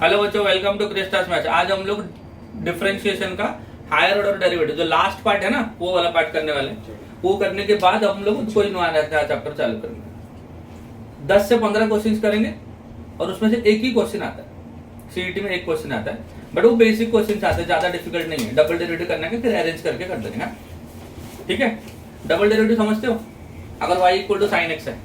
Hello बच्चों, welcome to क्रिस्टास maths. आज हम लोग डिफरेंशिएशन का हायर ऑर्डर डेरिवेटिव जो लास्ट पार्ट है ना, वो वाला पार्ट करने वाले हैं। वो करने के बाद हम लोग कोई नया चैप्टर चालू करेंगे। 10 से 15 क्वेश्चंस करेंगे और उसमें से एक ही क्वेश्चन आता है। सीईटी में एक क्वेश्चन आता है, बट वो बेसिक क्वेश्चन आते हैं, ज्यादा डिफिकल्ट नहीं है। डबल डेरिवेटिव करने के फिर अरेंज करके कर देंगे। ठीक है, डबल डेरिवेटिव समझते हो? अगर y equal to sine x है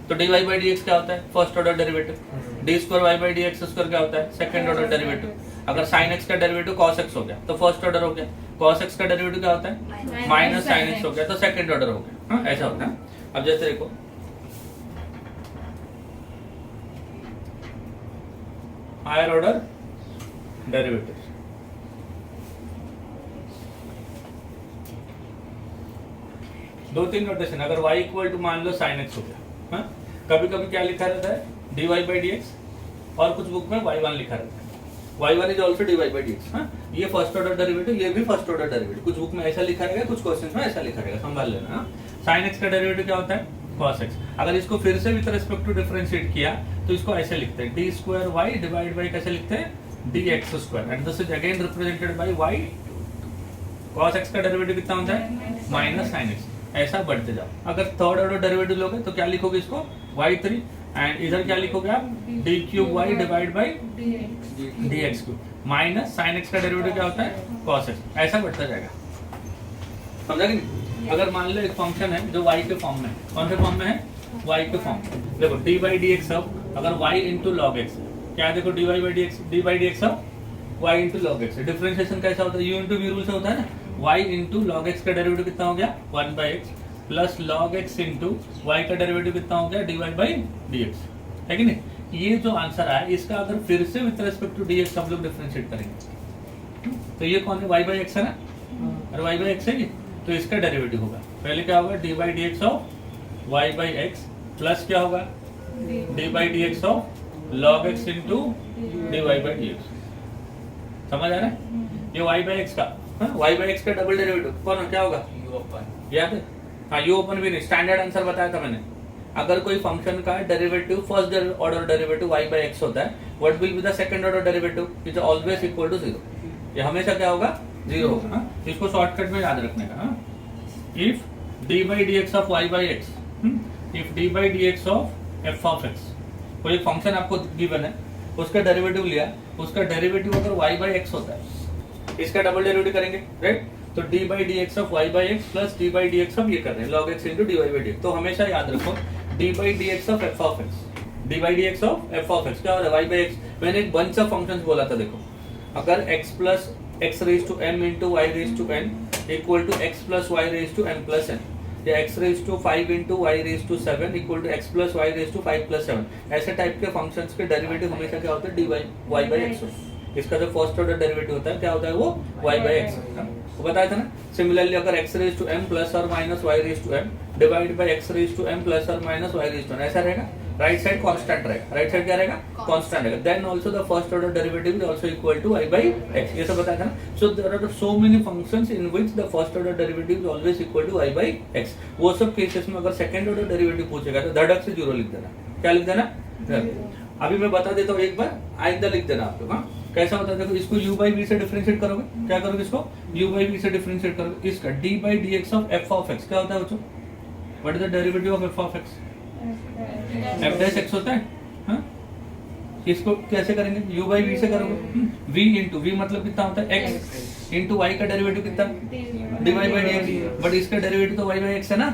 तो dy बाई डी एक्स क्या होता है? First order derivative. D square Y by D x square क्या होता है? Second order derivative. अगर साइन एक्स का डेरिवेटिव cos x हो गया तो फर्स्ट ऑर्डर हो गया। cos x का डेरिवेटिव क्या होता है? माइनस साइन एक्स हो गया तो सेकंड ऑर्डर हो गया। हाँ, ऐसा होता है। अब जैसे देखो, हायर ऑर्डर डेरिवेटिव, दो तीन नोटेशन। अगर y इक्वल टू मान लो साइन एक्स हो गया, हाँ? कभी कभी क्या लिखा रहता है? dy बाई डी एक्स, और कुछ बुक में y1 लिखा रहता है। y1 is also dy by D x. ये फर्स्ट ऑर्डर डेरिवेटिव, ये भी फर्स्ट ऑर्डर डेरिवेटिव। कुछ बुक में ऐसा लिखा रहेगा, कुछ क्वेश्चन में ऐसा लिखा रहेगा, संभाल लेना। साइन एक्स का डेरिवेटिव क्या होता है? cos x। अगर इसको फिर से विद रिस्पेक्ट टू डिफरेंशिएट किया तो इसको ऐसे लिखते हैं, d square y divide by कैसे लिखते हैं? D x square, and this is again represented by y। cos x का डेरिवेटिव कितना होता है? Minus sine x. ऐसा बढ़ते जाओ। अगर थर्ड ऑर्डर डेरिवेटिव लोगे तो क्या लिखोगे इसको? y3, एंड इधर क्या लिखोगे आप? D cube y divide by D x cube, minus sine x का डेरिवेटिव क्या होता है? cos x। ऐसा बढ़ता जाएगा, समझा कि नहीं? अगर मान लो एक फंक्शन है जो y के फॉर्म में है, कौन से फॉर्म में है? y के फॉर्म में। देखो डी बाई डी एक्स अब अगर y इंटू लॉग एक्स, क्या देखो d Y by D x, d by D x अब y into log x. Differentiation कैसा होता है? u इंटू v रूल से होता है ना। y इंटू लॉग एक्स का डेरिवेटिव कितना हो गया? 1 by x, plus log x into y का डेरिवेटिव कितना हो गया? D Y by D x, है कि नहीं? ये जो आंसर है इसका अगर फिर से with respect to d x हम लोग डिफरेंशिएट करेंगे तो ये कौन है? वाई बाई एक्स है ना, और वाई बाई एक्स है ये, तो इसका डेरिवेटिव होगा। पहले क्या होगा? D by D x of y by x, plus क्या होगा? D by D x of log x into d Y by D x. समझ आ रहा है? ये वाई बाई एक्स का, वाई बाई एक्स का डबल डेरिवेटिव कौन है? क्या होगा? You open. याद है? हाँ, यू ओपन भी नहीं, स्टैंडर्ड आंसर बताया था मैंने। अगर कोई फंक्शन का derivative first order derivative y by x होता है, what will be the second order derivative? Is always equal to 0। ये हमेशा क्या होगा? 0 होगा। इसको शॉर्टकट में याद रखने का। If d by D x of y by x, if d by D x of f of x, कोई फंक्शन आपको गिवन है, उसका डेरिवेटिव लिया, उसका डेरिवेटिव अगर y बाई एक्स होता है, इसका डबल डेरिवेटिव करेंगे, राइट? तो d by D x of y by x plus d by D x of ये कर रहे हैं log x into d Y by D x. तो हमेशा याद रखो d by D x of f of x, d by D x of f of x क्या हो रहा है? Y by x. मैंने एक बंच ऑफ फंक्शंस बोला था, देखो अगर X plus X raise to M into Y raise to N equal to X plus Y raise to M plus N, या X raise to 5 into Y raise to 7 equal to X plus Y raise to 5 plus 7, ऐसे type के functions के derivative हमेशा क्या होता है? D Y by x. इसका जो फर्स्ट ऑर्डर डेरिवेटिव होता है क्या होता है? वो y बाई एक्स। वो बताया था ना। सिमिलरली अगर x raise to m plus और minus y raise to m divide by x raise to m plus और minus y raise to m, ऐसा रहेगा। राइट साइड कांस्टेंट रहेगा, राइट साइड क्या रहेगा? कांस्टेंट रहेगा। Then also the first order derivative is also equal to y by x। ये सब बताया था ना। So there are so many functions in which the first order derivative is always equal to y by x। वो सब cases में अगर second order derivative पूछेगा तो धड़क से 0 लिख देना। क्या लिख देना? अभी मैं बता देता हूँ एक बार, आइंदा लिख देना आप लोग। हाँ, कैसा होता है? देखो इसको u बाई v से डिफरेंशिएट करोगे। क्या करोगे? इसको u बाई v से डिफरेंशिएट करोगे। इसका d by D x of f of x क्या होता है बच्चों? What is the derivative of f of x? f dash x होता है। हाँ, इसको कैसे करेंगे? u बाई v से करोगे। v इंटू v मतलब कितना होता है? x इंटू y का डेरिवेटिव कितना? dy by D x. But इसका डेरिवेटिव तो y बाई x है ना।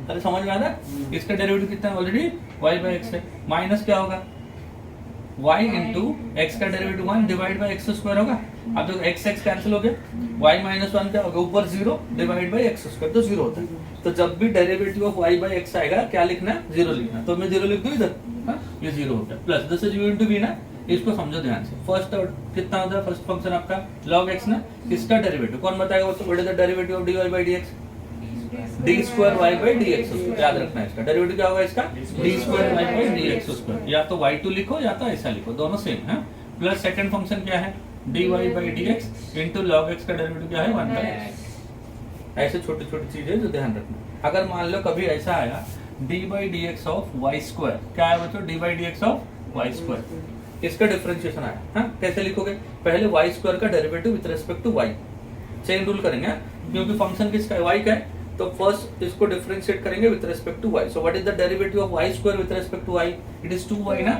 अरे समझ में आ रहा है? इसका डेरिवेटिव कितना है? ऑलरेडी y बाई x है। माइनस क्या होगा? y इंटू एक्स का derivative 1 divide by x square होगा। अब जो x x कैंसिल हो गया, y माइनस 1 क्या होगा? ऊपर 0 डिवाइड बाई एक्स स्क्वायर, तो 0 होता है। तो जब भी derivative of y by X आएगा क्या लिखना है? 0 लिखना। तो मैं 0 लिख दूं इधर। हाँ, ये 0 होता है। Plus this is u into v ना, इसको समझो ध्यान से। फर्स्ट कितना होता है? फर्स्ट फंक्शन आपका log x ना, इसका डेरिवेटिव कौन बताएगा? What is the derivative of dy by dx? D square Y by D x square. याद रखना है इसका डेरिवेटिव क्या होगा? इसका d square Y by D x square. या तो y2 लिखो या तो ऐसा लिखो, दोनों सेम है। प्लस सेकंड फंक्शन क्या है? D Y by D x into log x का डेरिवेटिव क्या है? 1 बाई एक्स। ऐसे छोटी छोटी चीजें जो ध्यान रखना। अगर मान लो कभी ऐसा आया d by D x of y square, क्या है बच्चों? D by D x of y square. इसका डिफरेंशिएशन आया। हाँ, कैसे लिखोगे? पहले वाई स्क्वायर का derivative with respect to y, chain rule करेंगे, क्योंकि फंक्शन किसका है? वाई का है, तो फर्स्ट इसको डिफरेंशिएट करेंगे with respect to y. So what is the derivative of y square with respect to y? It is 2y ना,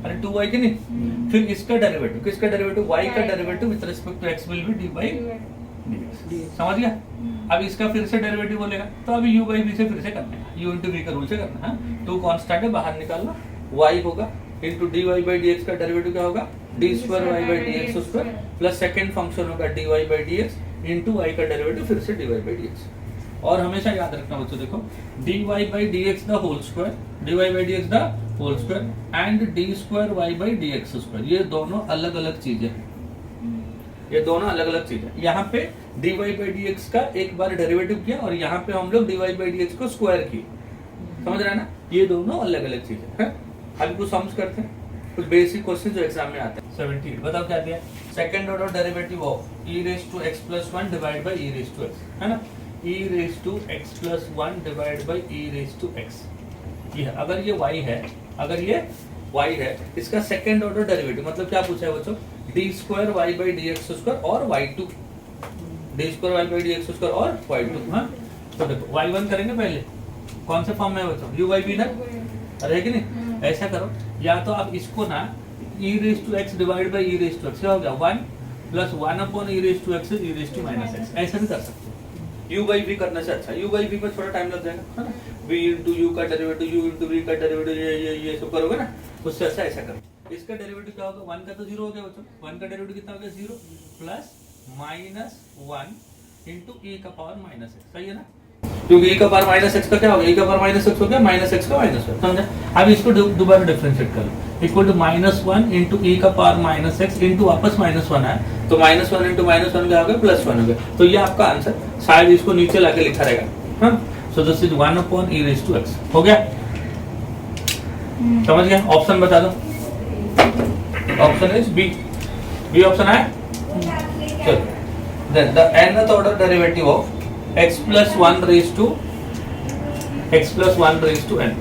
अरे 2y की नहीं। फिर इसका डेरिवेटिव, किसका डेरिवेटिव? y का derivative with respect to x will be dy dx। समझ गया? अब इसका फिर से डेरिवेटिव बोलेगा, तो अभी u by v से फिर से करना है, u into v का रूल से करना है। टू कांस्टेंट है, बाहर निकालना, y होगा इनटू dy by dx का डेरिवेटिव क्या होगा? d square y by dx square plus second function होगा dy by dx into y का डेरिवेटिव फिर से dy by dx। और हमेशा याद रखना बच्चों, देखो dy by dx the whole square, dy by dx the whole square and d square y by dx square, ये दोनों अलग अलग चीजें हैं, ये दोनों अलग अलग चीजें। यहाँ पे dy by dx का एक बार डेरिवेटिव किया और यहाँ पे हम लोग dy by dx को स्क्वायर किए, समझ रहे हैं ना? ये दोनों अलग अलग चीजें हैं। अभी कुछ सम्स करते हैं, कुछ बेसिक क्वेश्चन जो एग्जाम में आते हैं। 17 बताओ क्या दिया? Second order derivative of e raise to x plus 1 divide by e raise to x, है ना? e raise to x plus 1 divide by e raise to x, ये है। अगर ये y है, अगर ये y है, इसका सेकंड ऑर्डर डेरिवेटिव मतलब क्या पूछा है बच्चों? d square y by dx square और y2, d square y by dx square और y2। हाँ, तो देखो y1 करेंगे पहले, कौन से फॉर्म में है बच्चों? u by v ना, अरे है कि नहीं? ऐसा करो, या तो आप इसको ना e raise to x divide by e raise to x, क्या हो गया? 1 plus 1 upon e raise to x e raise to minus x, ऐसा भी कर सकते हो। u by v करने से अच्छा, u by v पर थोड़ा टाइम लग जाएगा, है ना? v into u का डेरिवेटिव, u into v का डेरिवेटिव, ये सब करोगे ना, उससे अच्छा ऐसा करो। इसका डेरिवेटिव क्या होगा? 1 का तो 0 हो गया बच्चों, 1 का डेरिवेटिव कितना हो गया? 0 प्लस माइनस 1 इंटू e का पावर माइनस x, सही है ना? क्योंकि e का पावर माइनस x का क्या हो गया? e का पावर माइनस x हो गया, माइनस x का माइनस 1, समझा? अब इसको दोबारा डिफरेंशिएट कर लो, equal to minus 1 into e का पावर माइनस x इंटू वापस माइनस 1 है, तो माइनस 1 इंटू माइनस 1 क्या हो गया? प्लस 1 हो गया। तो ये आपका आंसर, शायद इसको नीचे लाके लिखा रहेगा। हाँ, so this is 1 upon e raise to x, हो गया? समझ गया? ऑप्शन बता दो, option is B, B option है। चलो, then the nth order derivative of x plus 1 raised to n,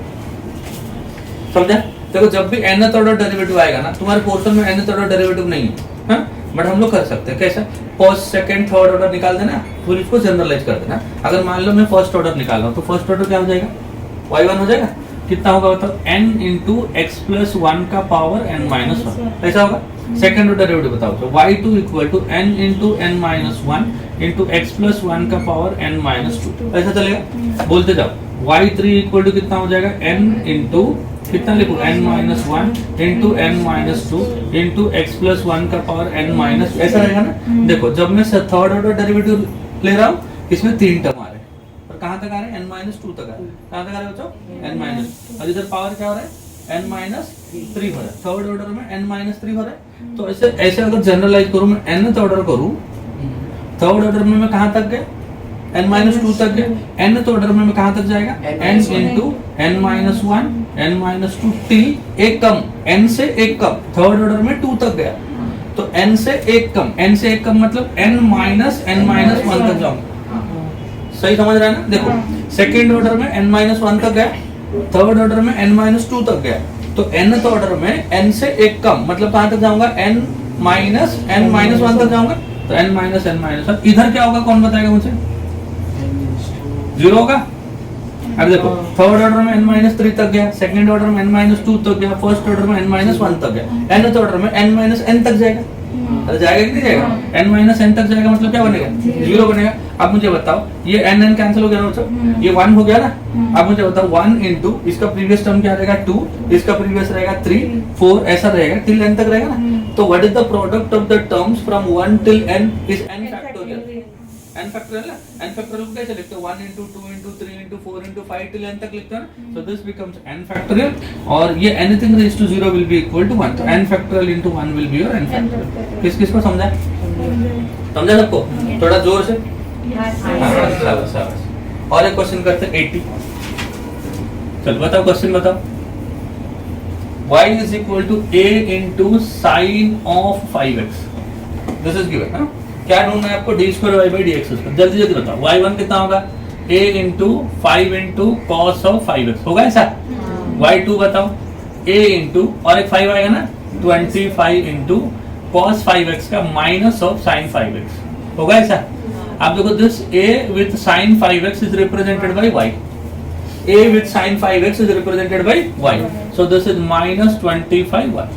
समझा? देखो जब भी nth ऑर्डर डेरिवेटिव आएगा ना, तुम्हारे पोर्शन में nth ऑर्डर डेरिवेटिव नहीं है, हाँ? बट हम लोग कर सकते हैं, कैसा? फर्स्ट सेकंड थर्ड ऑर्डर निकाल देना, फिर इसको जनरलाइज कर देना। अगर मान लो मैं फर्स्ट ऑर्डर निकाल रहा हूँ, तो फर्स्ट ऑर्डर क्या हो जाएगा? y1 हो जाएगा, कितना होगा बताओ? n इंटू x प्लस 1 का पावर n माइनस 1, ऐसा होगा। सेकंड ऑर्डर डेरिवेटिव बताओ, तो y2 equal to n into n minus 1 into x plus 1 का पावर n माइनस 2, ऐसा चलेगा? बोलते जाओ। y3 इक्वल टू कितना हो जाएगा? n इंटू कितना लिखो? n minus 1 into n minus 2 into x plus 1 का पावर n माइनस, ऐसा रहेगा ना? देखो जब मैं थर्ड ऑर्डर डेरिवेटिव ले रहा हूँ, इसमें 3 टर्म आ रहे हैं, और कहाँ तक आ रहे हैं? n माइनस 2 तक आ रहे हैं। कहाँ तक आ रहे हैं बच्चों? n माइनस, और इधर पावर क्या हो रहा है? n माइनस 3 हो रहा है। थर्ड ऑर्डर में n माइनस 3 हो रहा है, तो ऐसे ऐसे अगर जनरलाइज करूँ, मैं nth ऑर्डर करूँ, थर्ड ऑर्डर में मैं कहाँ तक गया? n माइनस 2 तक गया। nth ऑर्डर में मैं कहाँ तक जाएगा? n into n minus 1 n minus 2 till एक कम, n से एक कम, थर्ड ऑर्डर में 2 तक गया, तो n से एक कम, n से एक कम मतलब n माइनस 1 तक जाऊंगा। सही समझ रहा है ना? देखो सेकेंड ऑर्डर में n माइनस 1 तक गया, थर्ड ऑर्डर में n माइनस 2 तक गया, तो nth ऑर्डर में n से एक कम मतलब कहाँ तक जाऊंगा? n माइनस 1 तक जाऊंगा, तो n माइनस 1। इधर क्या होगा? कौन बताएगा मुझे? 0 होगा। अब देखो थर्ड ऑर्डर में n माइनस 3 तक गया, सेकंड ऑर्डर में n माइनस 2 तक गया, फर्स्ट ऑर्डर में n माइनस 1 तक गया, nth ऑर्डर में n माइनस n तक जाएगा। अरे जाएगा कि नहीं जाएगा? n माइनस n तक जाएगा मतलब क्या बनेगा? 0 बनेगा। अब मुझे बताओ, ये n कैंसिल हो गया ना, ये 1 हो गया ना। अब मुझे बताओ 1 इंटू इसका प्रीवियस टर्म क्या रहेगा? 2, इसका प्रीवियस रहेगा 3, 4, ऐसा रहेगा टिल n तक रहेगा ना। तो what is the product of the terms from 1 till n is n factorial. n factorial ना, n फैक्टोरियल को कैसे लिखते हैं? 1 into 2 into 3 into 4 into 5 till n तक लिखते हैं ना। So this becomes n factorial, और ये anything raise to 0 will be equal to 1, तो n factorial into 1 will be your n factorial. किस किस को समझा? समझा सबको? थोड़ा जोर से। और एक क्वेश्चन करते हैं 80। चल बताओ, क्वेश्चन बताओ। y is equal to a into sin of 5x, this is given. हाँ, क्या ढूंढना है आपको? d square y by D x. जल्दी जल्दी बताओ। y1 कितना होगा? a into 5 into cos of 5x होगा ऐसा। y2 बताओ, a इंटू और एक 5 आएगा ना, 25 इंटू कॉस 5x का माइनस ऑफ साइन 5x होगा ऐसा। आप देखो this a with sine 5x is represented by y, a with sine 5x is represented by y, so this is minus 25y।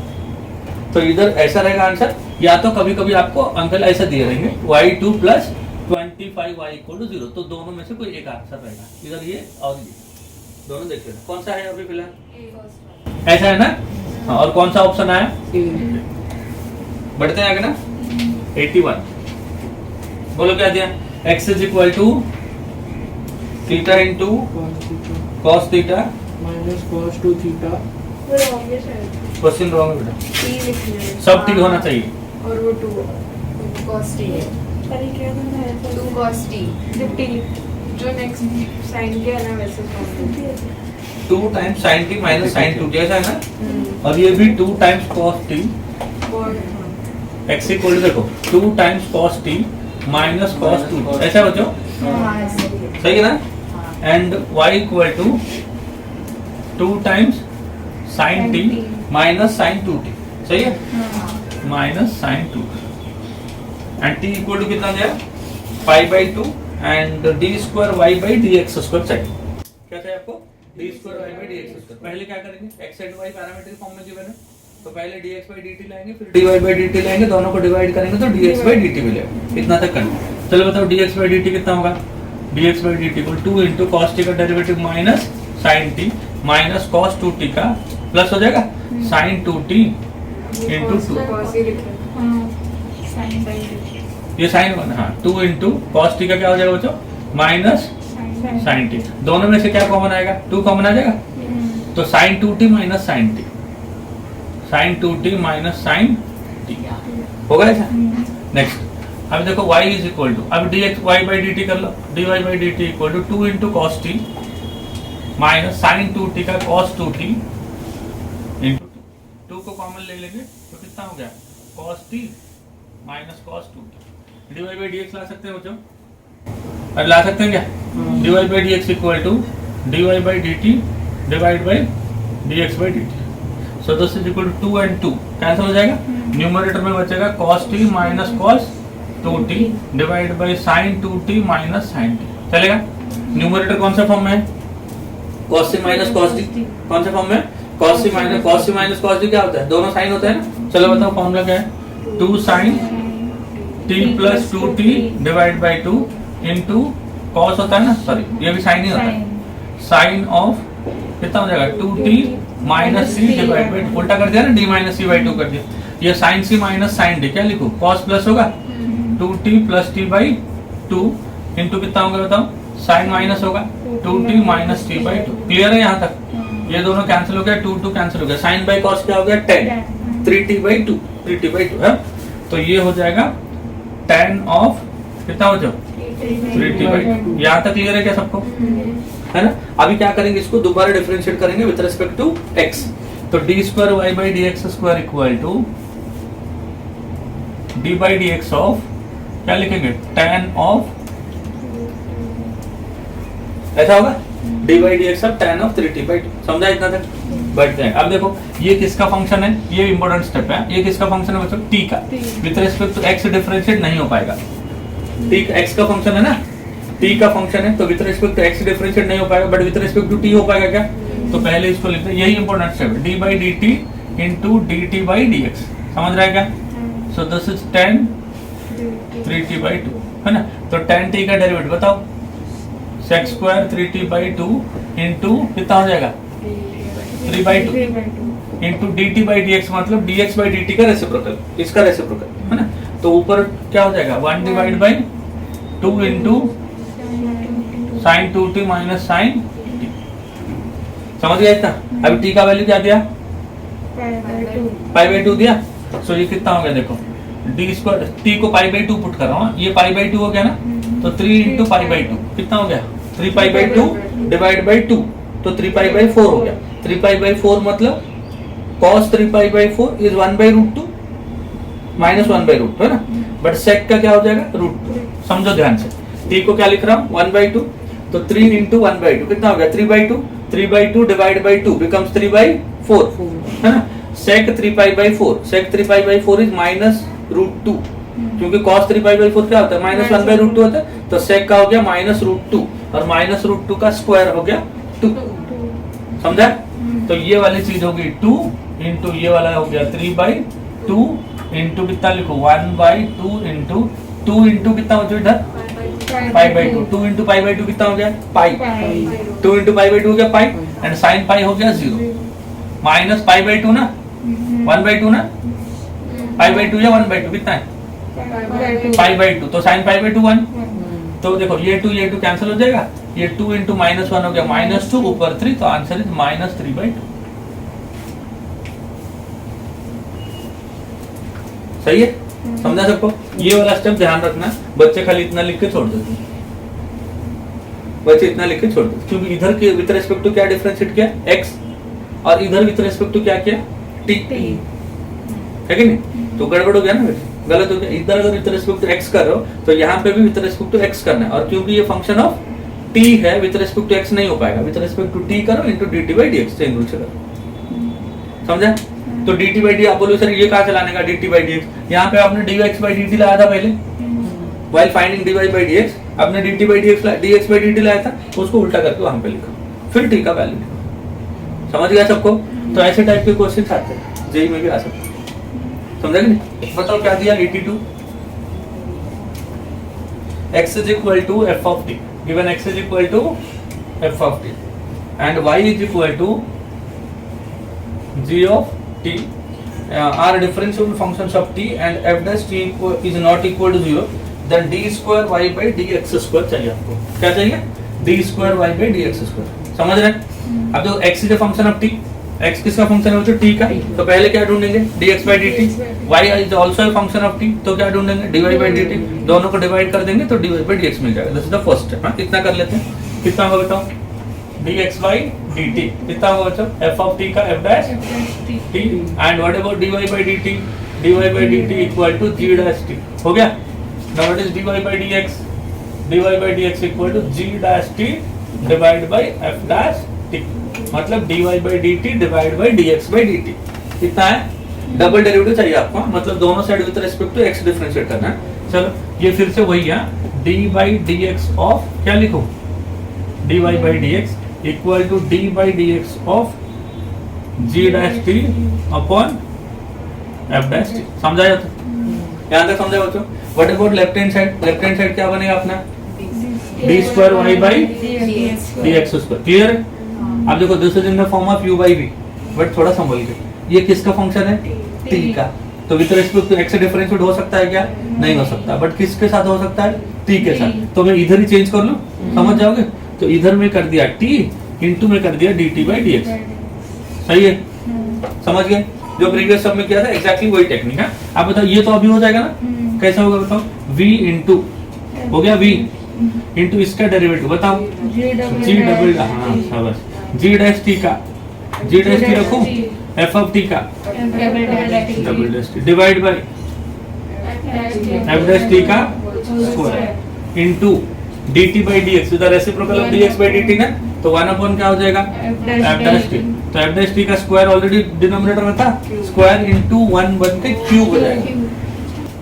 तो इधर ऐसा रहेगा आंसर, या तो कभी कभी आपको अंकल ऐसा दिए रहेंगे y2 plus 25y equal to 0, तो दोनों में से कोई एक आंसर रहेगा, इधर ये और ये दोनों देख लेना कौन सा है अभी फिलहाल, ऐसा है ना। हाँ, और कौन सा ऑप्शन आया, बढ़ते हैं आगे ना। 81 बोलो क्या दिया, x is equal to theta into cos theta minus cos 2 theta. Question wrong है बेटा, सब ठीक होना चाहिए। और वो 2 cos t है, 2 cos t जब t जो नेक्स्ट साइन के है ना वैसे form 2 times sine T minus sine 2t ऐसा है ना, और ये भी 2 times cos t, x equal to देखो 2 times cos t minus cos 2, ऐसा है बच्चों, सही है ना। And y equal to 2 times sine T minus sine 2t, सही है, minus sine 2, and t equal to कितना दिया, pi by 2 and d square Y by D x square चाहिए। क्या चाहिए आपको, d square Y by D x square. पहले क्या करेंगे, x and y parametric form में given है, तो पहले dx by dt लाएंगे, फिर dy by dt लाएंगे, दोनों को डिवाइड करेंगे तो dx by dt मिलेगा। इतना तक करना। चलो बताओ dx by dt कितना होगा, dx by dt equal 2 into cos T का derivative minus sine T minus cos 2t का प्लस हो जाएगा साइन 2t इंटू 2, ये साइन वन, हाँ 2 इंटू कॉस टी का क्या हो जाएगा बच्चों, माइनस साइन टी, दोनों में से क्या कॉमन आएगा, 2 कॉमन आ जाएगा, तो sine 2t minus sine t, sine 2t minus sine t होगा ऐसा। नेक्स्ट अब देखो y इज इक्वल टू, अब dx y बाई dt कर लो, dy by dt equal to 2 into cos t minus sine 2t का कॉस 2t इंटू 2 को common ले लेंगे तो कितना हो गया, cos t minus cos 2t, dy by dx ला सकते हैं बच्चों, अरे ला सकते हैं क्या, dy by dx equal to dy by dt divide by dx by dt, so this is equal to 2 and 2 cancel हो जाएगा, न्यूमरेटर में बचेगा cos t minus cos 2t divide by sin 2t minus sin t, चलेगा। Numerator कौन सा form में है, cos c minus cos t, कौन सा फॉर्म में, cos c minus cos t क्या होता है, दोनों साइन होते हैं ना। चलो बताओ फॉर्मूला क्या है, 2 sin t plus 2t divide bye 2 into cos होता है ना, सॉरी ये भी साइन ही होता है, साइन ऑफ कितना हो जाएगा 2t minus C divide by, उल्टा कर दिया ना, d माइनस सी बाई 2 कर दिया, ये साइन सी माइनस साइन डी, क्या लिखूं, कॉस प्लस होगा 2t plus t by 2 into कितना होगा बताओ, साइन माइनस होगा 2t minus t by 2, clear है यहाँ तक, ये दोनों कैंसिल हो गया, 2 कैंसिल हो गया, साइन बाई कॉस क्या हो गया 10, 3t बाई 2, 3t बाई 2 है, तो ये हो जाएगा tan ऑफ कितना हो जाओ 3t बाई 2, यहाँ तक क्लियर है क्या सबको, है ना। अभी क्या करेंगे, इसको दोबारा डिफरेंशिएट करेंगे विद रिस्पेक्ट टू x, तो d square Y by D x square equal to d by D x of क्या लिखेंगे, tan ऑफ, ऐसा होगा d by D x of tan of 3t by 2, समझा इतना तक, बैठ जाएगा। अब देखो ये किसका फंक्शन है, ये इंपॉर्टेंट स्टेप है, ये किसका फंक्शन है बच्चों, t का, with respect to x differentiate नहीं हो पाएगा, t x का फंक्शन है ना, t का फंक्शन है तो with respect to x differentiate नहीं हो पाएगा, but with respect to t हो पाएगा क्या, तो पहले इसको लिखते हैं, यही इंपॉर्टेंट स्टेप है, d by dt into dt by dx, समझ रहा है क्या, सो this is tan 3t by 2, है ना, तो tan t का डेरिवेटिव बताओ, sec square 3t by 2 into कितना हो जाएगा 3 by 2 into dt by dx, मतलब dx बाई dt का रेसिप्रोकल, इसका रेसिप्रोकल, है ना, तो ऊपर क्या हो जाएगा 1 divide by 2 into sine 2t minus sign t, समझ गया इतना। अभी t का वैल्यू क्या दिया, पाई बाई 2 दिया, सो ये कितना हो गया देखो, d स्क्वायर, t को पाई बाई 2 पुट कर रहा हूँ, ये पाई बाई 2 हो गया ना, तो 3 इंटू पाई बाई 2 कितना हो गया, 3 पाई बाई 2 डिवाइड बाई 2, तो 3 पाई बाई 4 हो गया, 3 पाई बाई 4 मतलब cos 3 pi by 4 is 1 by root 2 minus 1 by root, है ना, बट sec का क्या हो जाएगा रूट 2, समझो ध्यान से, t को क्या लिख रहा हूँ 1 बाई 2, तो 3 इंटू 1 बाई 2 कितना हो गया 3 by 2, 3 by 2 divide by 2 becomes 3 by 4, है ना, sec 3π/4, sec 3π/4 इज -√2, क्योंकि cos 3π/4 क्या होता है -1/√2 होता है, तो sec का हो गया -√2 और -√2 का स्क्वायर हो गया 2, समझा? तो ये वाली चीज होगी 2 इंटू ये वाला हो गया 3/2 इंटू कितना लिखो 1/2 इंटू 2 इंटू कितना हो जाए इधर π/2, 2 इंटू π/2 कितना हो गया पाई, 2 इंटू π/2 हो गया पाई एंड साइन पाई हो गया 0 माइनस π/2 ना 1/2 ना π/2 या 1/2 कितना है π/2, तो साइन π/2 1, तो देखो ये 2 कैंसिल हो जाएगा, ये 2 इंटू -1 हो गया -2 ऊपर 3, तो आंसर इज -3/2। सही है, समझा सबको? ये वाला स्टेप ध्यान रखना, बच्चे खाली इतना लिख के छोड़ देते हैं, बच्चे इतना लिख के छोड़ देते, क्योंकि इधर के विद रेस्पेक्ट टू क्या डिफरेंशिएट किया x और इधर विद रेस्पेक्ट टू क्या किया t, है कि नहीं? तो गड़बड़ हो गया ना, गलत हो गया। इधर अगर विद रेस्पेक्ट टू x कर रहे हो तो यहाँ पे भी विद रेस्पेक्ट टू x करना है, और क्योंकि ये फंक्शन ऑफ t है विद रेस्पेक्ट टू x नहीं हो पाएगा, विद रेस्पेक्ट टू t करो इंटू dt/dx चेंज रूल से करो, समझा? तो dt/d आप बोलो सर ये कहाँ चलाने का dt/dx, यहाँ पे आपने dx/dt लाया था पहले, while finding dy/dx आपने dx/dt लाया था, उसको उल्टा करके वहां पे लिखो, फिर t का वैल्यू लिखो, समझ गया सबको? तो ऐसे टाइप के क्वेश्चन आते हैं, जेई में भी आ सकते हैं, समझा कि नहीं? बताओ क्या दिया 82, x is equal to f of t, given x is equal to f of t and y is equal to g of t are differentiable functions of t and f dash t is not equal to 0, then d square y by dx square चाहिए आपको, क्या चाहिए? d square y by dx square, समझ रहे हैं? अब जो x is a function of t, x किसका फंक्शन है? वो t का, तो पहले क्या ढूंढेंगे dx/dt, y is also a function of t, तो क्या ढूंढेंगे dy/dt, दोनों को डिवाइड कर देंगे तो dy/dx मिल जाएगा, this is the first step. हां, कितना कर लेते हैं, कितना होगा बताओ? dx/dt कितना होगा बच्चों? f of t का f dash t and what about dy/dt, dy/dt equal to g dash t, हो गया? now what is dy/dx, dy/dx equal to g dash t divided by f dash t, मतलब dy/dt divided by dx/dt कितना है? Double derivative चाहिए आपको, मतलब दोनों side with respect to x differentiate करना है। चलो ये फिर से वही है, dy/dx ऑफ क्या लिखो? dy/dx equal to d/dx of g dash t upon f dash t, समझा जाता? यहाँ तक समझा बच्चों? What about left hand side, left hand side क्या बनेगा अपना? d square y by dx square, clear है? अब देखो this is in the form of u by v, but थोड़ा संभल के, ये किसका फंक्शन है? t का, तो विद रिस्पेक्ट टू x से डिफरेंशिएट हो सकता है क्या? नहीं हो सकता, बट किसके साथ हो सकता है? t के साथ, तो मैं इधर ही चेंज कर लूं, समझ जाओगे? तो इधर में कर दिया t इंटू में कर दिया dt/dx, सही है? समझ गए? जो प्रीवियस सब में किया था एग्जैक्टली वही टेक्निक है। आप बताओ ये तो अभी हो जाएगा ना, कैसा होगा बताओ? v इंटू हो गया v इंटू इसका डेरिवेटिव बताओ g डबल, हाँ शाबाश, g डैश t का, g डैश t रखो, f ऑफ t का double dash t divide by f dash t का स्क्वायर इंटू dt/dx, इधर रेसिप्रोकल ऑफ dx/dt ना, तो 1 अपॉन क्या हो जाएगा? f डैश t, तो f डैश t का स्क्वायर ऑलरेडी डिनोमिनेटर में था, स्क्वायर इंटू 1 बन के क्यूब हो जाएगा।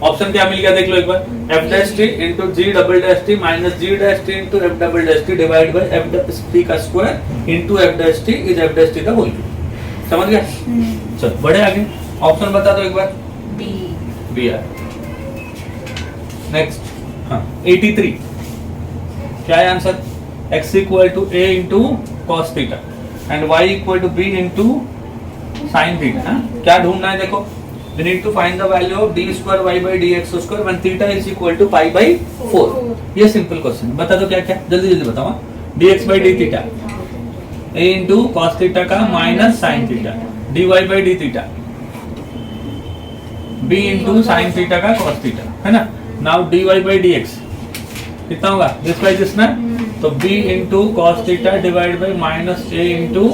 ऑप्शन क्या मिल गया देख लो एक बार, f dash t into g double dash t minus g dash t into f double dash t divide by f dash t का square into f dash t is f dash t का whole cube, समझ गया? चलो बढ़े आगे, option बता दो एक बार। B are. नेक्स्ट, हाँ 83 क्या है answer? x equal to a into cos theta and y equal to b into sine theta. क्या ढूंढना है देखो, we need to find the value of d square y by dx square when theta is equal to pi by 4। ये simple question, बता दो क्या क्या, जल्दी जल्दी बताओ। dx by d theta a into cos theta का minus sine theta, dy by d theta b into sine theta का कॉस थीटा, है ना? नाउ dy by dx कितना होगा? दिस बाय दिस ना, तो b into cos theta divide by minus a into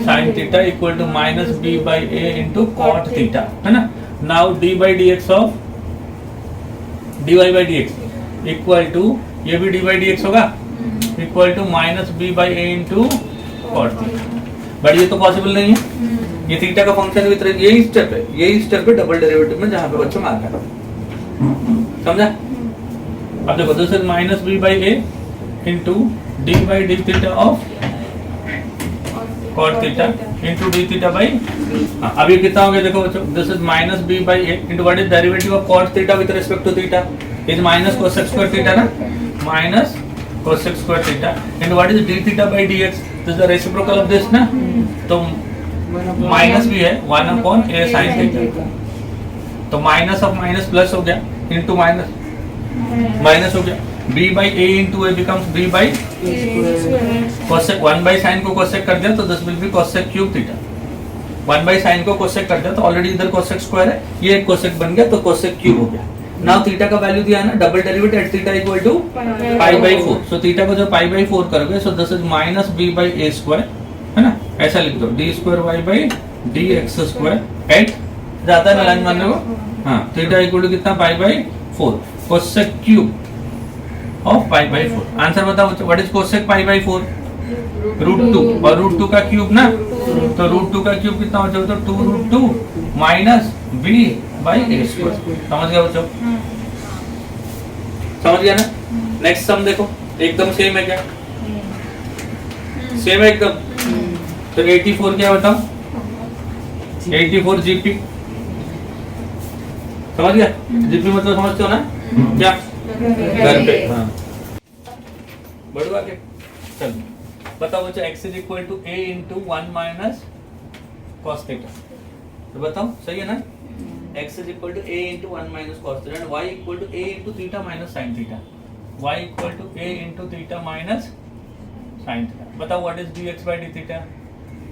sine theta equal to minus b by a into cot theta, है ना? Now d by dx of dy by dx equal to, ये भी d by dx होगा, equal to minus b by a into cot theta. But ये तो possible नहीं है, ये थीटा का फंक्शन विद यही स्टेप है डबल डेरिवेटिव में जहां पे बच्चों मार्क है। समझा? अब देखो this is minus B by A into D by D theta of cot theta into D theta by, अब ये कितना हो गया देखो बच्चों, this is minus B by A into what is derivative of cot theta with respect to theta is minus cosec square theta ना, minus cosec square theta into what is D theta by D X, this is the reciprocal of this ना, तो minus भी है 1 upon ए sine theta, तो minus of minus plus हो गया into minus हो गया, b by a into a becomes b by cosec, 1 by sin को cosec कर दिया तो this will be cosec cube theta, 1 by sin को cosec कर दिया तो ऑलरेडी इधर cosec स्क्वायर है, ये एक cosec बन गया तो cosec क्यूब हो गया। नाउ थीटा का वैल्यू दिया है ना, double derivative at theta equal to pi by 4, so theta को जब पाई बाई 4 करोगे so this is minus b by a square, है ना, ऐसा लिख दो d square y by dx square at, जाता है ना लाइन मानने को, हाँ, थीटा इक्वल टू कितना pi by 4 cosec cube of pi by 4। Answer बताओ what is cosec pi by 4, root 2, और रूट 2 का क्यूब ना, तो रूट 2 का क्यूब कितना हो जाएगा, तो 2 root 2 minus b by a square. समझ गया बच्चों? समझ गया ना? नेक्स्ट सम देखो, एकदम सेम है क्या, सेम है एकदम, तो 84 क्या बताओ, 84 जीपी, समझ गया? जीपी मतलब समझते हो ना क्या, घर पे, हाँ, बढ़ो आगे, चल बताओ बच्चों, x is equal to a into 1 minus cos theta, तो बताओ सही है ना, x is equal to a into 1 minus cos theta and y equal to a into theta minus sin theta, y equal to a into theta minus sin theta. बताओ what is dx by D theta,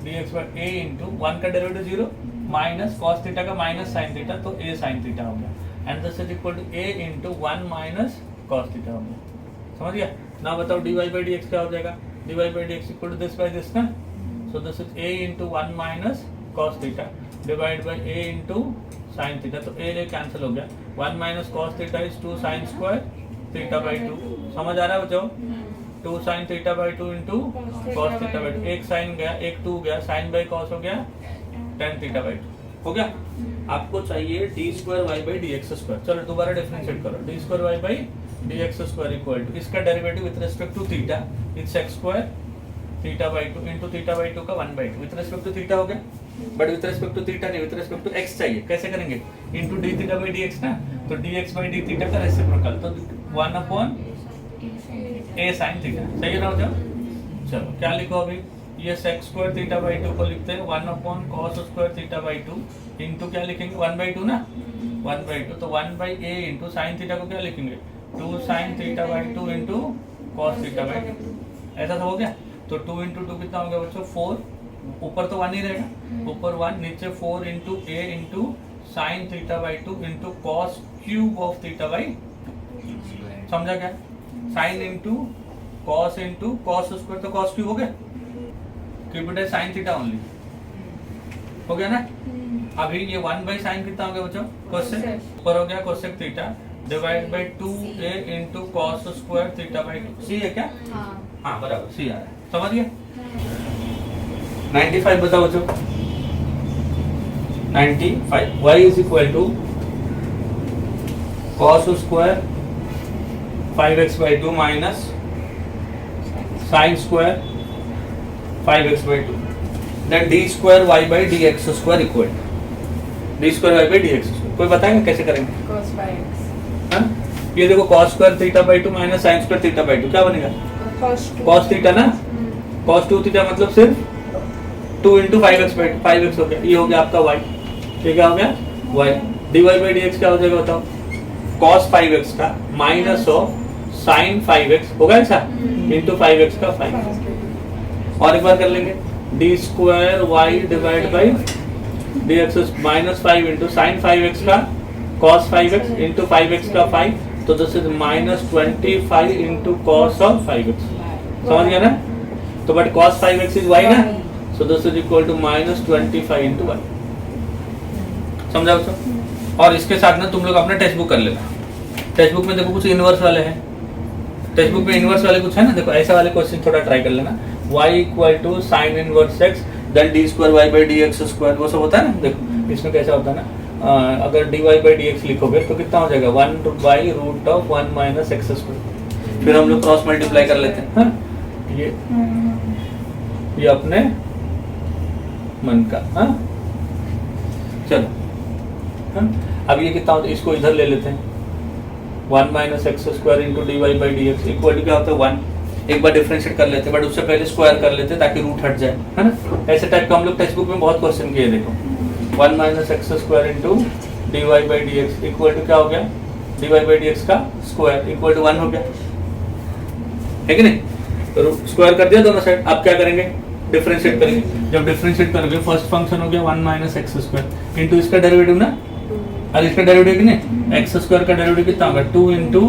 dx by a into 1 का derivative 0 minus cos theta का minus sin theta, तो a sin theta हो गया and this is equal to a into 1 minus cos theta हो गया। समझ गया ना? बताओ dy बाई dx क्या हो जाएगा, dy by dx equal to this by this ना, so this is a into 1 minus cos theta divide by a into sin theta, तो a कैंसिल हो गया, 1 minus cos theta is 2 sin square theta by 2। समझ आ रहा है बच्चों? 2 sin theta by 2 into cos theta by 2, एक sin गया एक 2 गया, sin बाई cos हो गया tan थीटा बाई 2 हो गया। आपको चाहिए D square Y by D x square, चलो दोबारा डिफरेंशिएट करो, D square Y by D x square equal to इसका derivative with respect to theta is sec square theta by 2 into theta by 2 का 1 by 2 with respect to theta हो गया, but with respect to theta नहीं, with respect to X चाहिए, कैसे करेंगे, into D theta by D X ना, तो D x by D theta का रेसिप्रोकल, तो 1 अपॉन ए साइन थीटा, सही है ना बच्चों? चलो क्या लिखो अभी, ये सेक्स स्क्वायर थीटा बाई 2 को लिखते हैं 1 upon cos square theta by 2 into क्या लिखेंगे 1 बाई 2 ना, 1 बाई 2, तो 1 by A into sine theta को क्या लिखेंगे 2 sine theta by 2 into cos theta by 2, ऐसा तो हो गया। तो 2 इंटू 2 कितना हो गया बच्चों 4, ऊपर तो 1 ही रहेगा, ऊपर 1 नीचे 4 into A into sine theta by 2 into cos cube of theta by, समझा क्या, साइन इंटू कॉस स्क्वायर तो कॉस क्यूब हो गया, cube it sine theta only हो गया ना। अभी ये 1 बाई साइन कितना हो गया बच्चों, कोसेक, ऊपर हो गया cosec theta divide by 2a into cos square theta by 2, सी है क्या, हाँ बराबर सी आ रहा है, समझ गए। 95 बताओ बच्चों, 95 y is equal to cos square 5x by 2 minus sine square 5x by 2, then d square y by dx square equal d square y by dx square, कोई बताएगा कैसे करेंगे, cos by x, हाँ ये देखो cos square theta by 2 minus sine square theta by 2 क्या बनेगा, cos theta ना, cos 2 थीटा मतलब सिर्फ 2 इंटू 5x by 5x हो गया, ये हो गया आपका y, ये क्या हो गया y, dy by dx क्या हो जाएगा बताओ, cos 5x का माइनस ऑफ साइन 5x होगा ऐसा इंटू 5x का 5, और एक बार कर लेंगे d square y divide by D x minus 5 into sine 5x का कॉस 5x इंटू 5x का 5, तो this is minus 25 into cos of 5x, समझ गया ना, तो but cos 5x is y ना, so this is equal to minus 25 into y, समझा बच्चों। और इसके साथ ना तुम लोग अपना टेक्स्ट बुक कर लेना, टेक्स्ट बुक में देखो कुछ इनवर्स वाले हैं, टेक्स्ट बुक में इनवर्स वाले कुछ है ना, देखो ऐसे वाले क्वेश्चन थोड़ा ट्राई कर लेना, y equal to sine inverse x then D square Y by D x square, वो सब होता है ना। देखो इसमें कैसा होता है ना, अगर d Y by D x लिखोगे तो कितना हो जाएगा 1/√1 माइनस एक्स स्क्वायर। फिर हम लोग क्रॉस मल्टीप्लाई कर लेते हैं, हाँ? ये अपने मन का, हाँ? चलो, हाँ? अब ये कितना होता है, इसको इधर ले लेते हैं, 1 minus x square into d Y by D x equal to क्या होता है 1। एक बार डिफरेंशिएट कर लेते हैं, बट उससे पहले स्क्वायर कर लेते हैं ताकि रूट हट जाए, है ना। ऐसे टाइप का हम लोग टेक्स्ट बुक में बहुत क्वेश्चन किए, देखो 1 minus x square into d Y by D x equal to क्या हो गया, d Y by D x का स्क्वायर इक्वल टू 1 हो गया, है कि नहीं। तो स्क्वायर कर दिया दोनों साइड, अब क्या करेंगे, डिफरेंशिएट करेंगे। जब डिफरेंशिएट करोगे फर्स्ट फंक्शन हो गया 1 माइनस एक्स स्क्वायर इंटू इसका डेरिवेटिव ना, और इसका डेरिवेटिव कि नहीं, एक्स स्क्वायर का डेरिवेटिव कितना होगा 2 into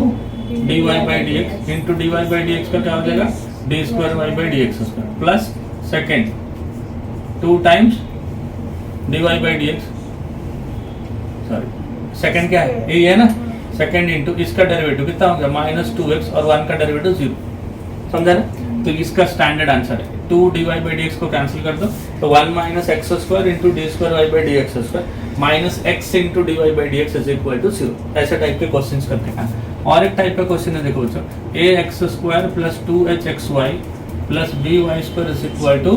d Y by D x into d Y by D x का क्या हो जाएगा d square Y by D x square plus second 2 times d Y by D x, sorry second क्या है, यही है ना, सेकेंड इंटू इसका डेरिवेटिव कितना हो गया -2x और 1 का डेरिवेटिव 0, समझा ना। तो इसका स्टैंडर्ड आंसर है 2 d Y by D x को कैंसिल कर दो, तो 1 minus x square into d square Y by D x square minus x into d Y by D x is equal to 0। ऐसे टाइप के question करते हैं। और एक टाइप का क्वेश्चन है, देखो बच्चों, A X square plus 2h X Y plus B Y square is equal to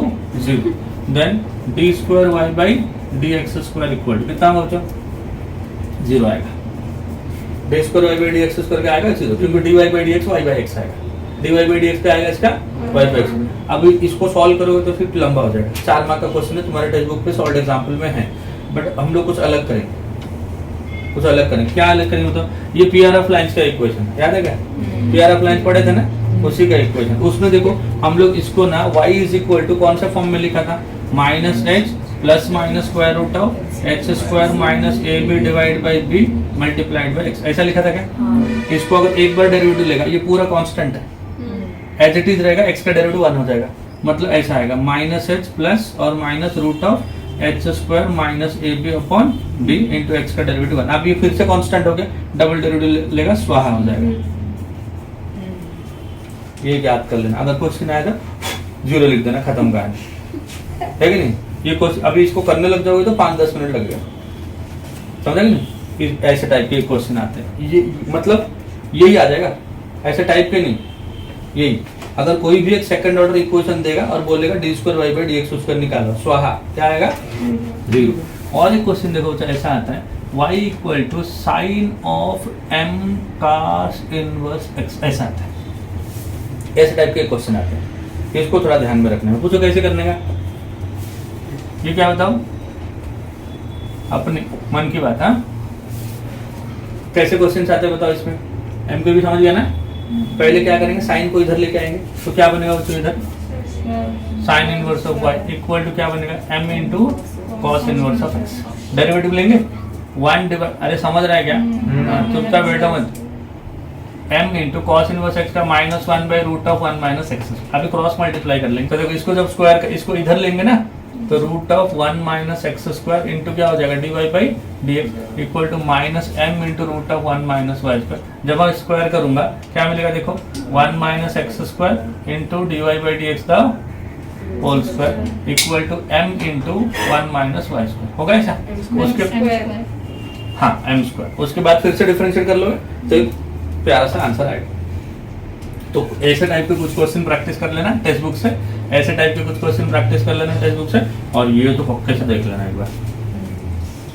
0, then D square Y by D x square equal to कितना बच्चों 0 आएगा। D square Y by D x square क्या आएगा 0, क्योंकि D Y by D X Y by X आएगा, D Y by D x क्या आएगा इसका वाई बाई एक्स। अब इसको सॉल्व करोगे तो फिर लंबा हो जाएगा। 4 मार्क का क्वेश्चन है, तुम्हारे टेक्स्ट बुक पे सॉल्व एग्जाम्पल में है, बट हम लोग कुछ अलग करेंगे, कुछ अलग करेंगे। क्या अलग करेंगे तो ये पीआर ऑफ लाइंस का इक्वेशन याद है क्या, पीआर ऑफ लाइंस पढ़े थे ना, उसी का इक्वेशन। उसमें देखो हम लोग इसको ना y इज इक्वल टू कौन सा फॉर्म में लिखा था, -h plus minus square root of x square minus a b divide by b multiplied by x, ऐसा लिखा था क्या। इसको अगर एक बार डेरिवेटिव लेगा, ये पूरा कांस्टेंट है, एज इट इज रहेगा, एक्स का डेरिवेटिव 1 हो जाएगा, मतलब ऐसा आएगा -h प्लस और minus root of x square minus a b upon b into x का डेरिवेटिव 1। अब ये फिर से कांस्टेंट हो गया, डबल डेरिवेटिव लेगा, स्वाहा हो जाएगा। ये याद कर लेना, अगर क्वेश्चन आएगा 0 लिख देना, खत्म कहानी, है कि नहीं। ये क्वेश्चन अभी इसको करने लग जाओगे तो 5-10 मिनट लगेगा, समझा कि नहीं। ऐसे टाइप के क्वेश्चन आते हैं, ये मतलब यही आ जाएगा, ऐसे टाइप के नहीं, यही। अगर कोई भी एक सेकंड ऑर्डर इक्वेशन देगा और बोलेगा d square Y by D x square निकालो, स्वाहा, क्या आएगा 0। और एक क्वेश्चन देखो ऐसा आता है y equal to sine of m cos inverse x, ऐसा आता है। ऐसे टाइप के क्वेश्चन आते हैं, इसको थोड़ा ध्यान में रखना है। पूछो कैसे करने का, ये क्या बताओ, अपने मन की बात। हाँ, कैसे क्वेश्चन आते हैं बताओ। इसमें m को भी समझ गया ना। पहले क्या करेंगे, साइन को इधर लेके आएंगे, तो क्या बनेगा बच्चों इधर sine inverse of y equal to क्या बनेगा m into cos inverse of x। Derivative लेंगे 1 डिवाइड, अरे समझ रहा है क्या, चुपचाप बैठो मत, m into cos inverse x का -1 by root of 1 minus x. अभी क्रॉस मल्टीप्लाई कर लेंगे, तो देखो इसको जब स्क्वायर इसको इधर लेंगे ना, तो root of 1 minus x square into क्या हो जाएगा d Y by D x equal to -m into root of 1 minus y square. जब मैं स्क्वायर करूंगा क्या मिलेगा, देखो 1 minus x square into d Y by D x the whole square equal to m into 1 minus y square, होगा ऐसा। उसके हाँ m स्क्वायर, उसके बाद फिर से डिफरेंशिएट कर लोगे तो प्यारा सा आंसर आएगा। तो ऐसे टाइप के कुछ क्वेश्चन प्रैक्टिस कर लेना टेक्स्ट बुक से, ऐसे टाइप के कुछ क्वेश्चन प्रैक्टिस कर लेना टेक्स्ट बुक से, और ये तो पक्के से देख लेना एक बार।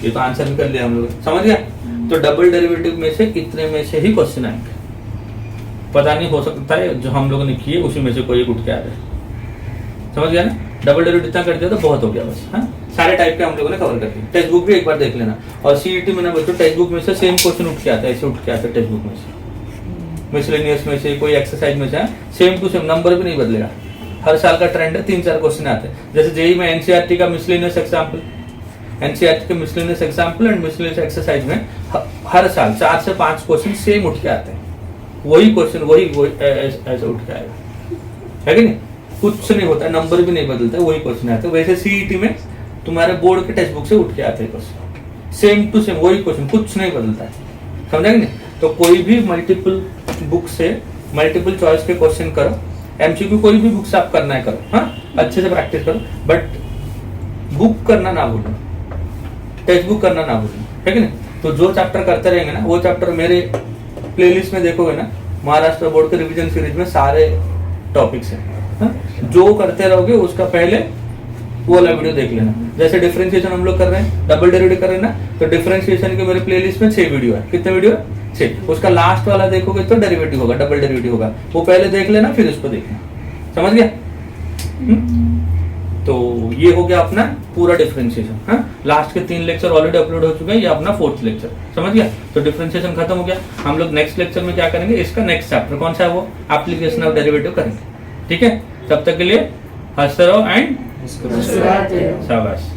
ये तो आंसर भी कर लिया हम लोग, समझ गया। तो डबल डेरिवेटिव में से इतने में से ही क्वेश्चन आएंगे, पता नहीं हो सकता है जो हम लोगों ने किए उसी में से कोई एक उठ के आ जाए, समझ गया ना। डबल डेरिवेटिव इतना कर दिया तो बहुत हो गया बस। हाँ, सारे टाइप के हम लोगों ने कवर कर दिए। टेक्स्ट बुक भी एक बार देख लेना, और सीईटी में ना बच्चों टेक्स्ट बुक में से सेम क्वेश्चन उठ के आता है, ऐसे उठ के आता है टेक्स्ट बुक में से, मिसलेनियस में से, कोई एक्सरसाइज में से, सेम टू सेम, नंबर भी नहीं बदलेगा। हर साल का ट्रेंड है, 3-4 क्वेश्चन आते हैं। जैसे जेई में एनसीईआरटी का मिसलेनियस एग्जाम्पल, एनसीईआरटी के miscellaneous example and miscellaneous exercise में हर साल 4 से 5 क्वेश्चन सेम उठ के आते हैं, वही क्वेश्चन वही ऐसे उठ के आएगा, है कि नहीं। कुछ नहीं होता है, नंबर भी नहीं बदलता है, वही क्वेश्चन आते हैं। वैसे सीईटी में तुम्हारे बोर्ड के टेक्स्ट बुक से उठ के आते हैं क्वेश्चन, सेम टू सेम वही क्वेश्चन, कुछ नहीं बदलता है, समझा कि नहीं। तो कोई भी मल्टीपल बुक से मल्टीपल चॉइस के क्वेश्चन करो, एमसीक्यू कोई भी बुक से आप करना है करो, हाँ अच्छे से प्रैक्टिस करो, बट बुक करना ना भूलना, टेक्स्ट बुक करना ना भूलना, है कि नहीं। तो जो चैप्टर करते रहेंगे ना, वो चैप्टर मेरे प्लेलिस्ट में देखोगे ना, महाराष्ट्र बोर्ड के रिवीजन सीरीज में सारे टॉपिक्स हैं। जो करते रहोगे उसका पहले वो वाला वीडियो देख लेना। जैसे डिफरेंशिएशन हम लोग कर रहे हैं, डबल डेरिवेटिव कर रहे हैं ना, तो डिफरेंशिएशन के मेरे प्लेलिस्ट में 6 वीडियो है। कितने वीडियो है? 6। उसका लास्ट वाला देखोगे तो डेरिवेटिव होगा, डबल डेरिवेटिव होगा, वो पहले देख लेना फिर उसको देखना। समझ गया? तो ये हो गया अपना पूरा डिफरेंशिएशन। लास्ट के 3 लेक्चर ऑलरेडी अपलोड हो चुके हैं, ये अपना 4th लेक्चर। समझ गया? तो डिफरेंशिएशन खत्म हो गया। हम लोग नेक्स्ट लेक्चर में क्या करेंगे, इसका नेक्स्ट चैप्टर कौन सा है, वो एप्लीकेशन ऑफ डेरिवेटिव करेंगे। ठीक है, तब तक के लिए हंसते रहो एंड मुस्कुराते रहो। शाबाश।